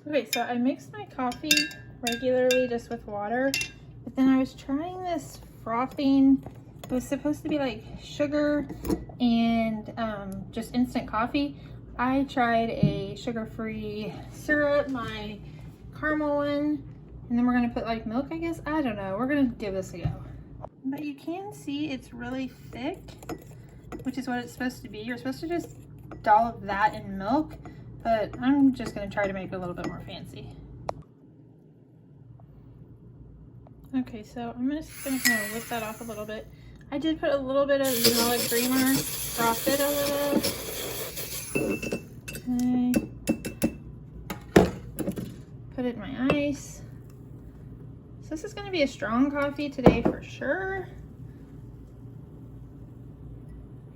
Okay, so I mixed my coffee regularly just with water, but then I was trying this frothing. It was supposed to be like sugar and just instant coffee. I tried a sugar-free syrup, my caramel one, and then we're gonna put like milk, I guess. I don't know, we're gonna give this a go. But you can see it's really thick, which is what it's supposed to be. You're supposed to just dollop that in milk, but I'm just gonna try to make it a little bit more fancy. Okay, so I'm just gonna kind of whip that off a little bit. I did put a little bit of vanilla creamer, frosted a little. Okay. Put it in my ice. So this is gonna be a strong coffee today for sure.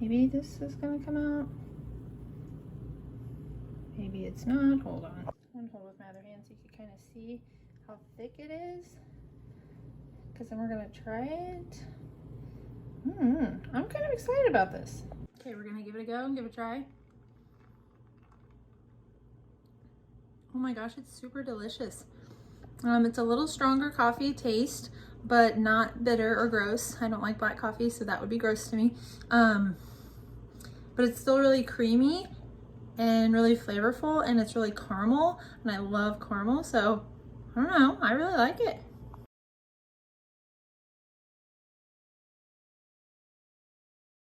Maybe this is gonna come out. Maybe it's not. Hold on. I'm gonna hold with my other hand so you can kind of see how thick it is. Because then we're gonna try it. I'm kind of excited about this. Okay, we're gonna give it a go and give it a try. Oh my gosh, it's super delicious. It's a little stronger coffee taste, but not bitter or gross. I don't like black coffee, so that would be gross to me. But it's still really creamy and really flavorful, and it's really caramel, and I love caramel, so I don't know, I really like it.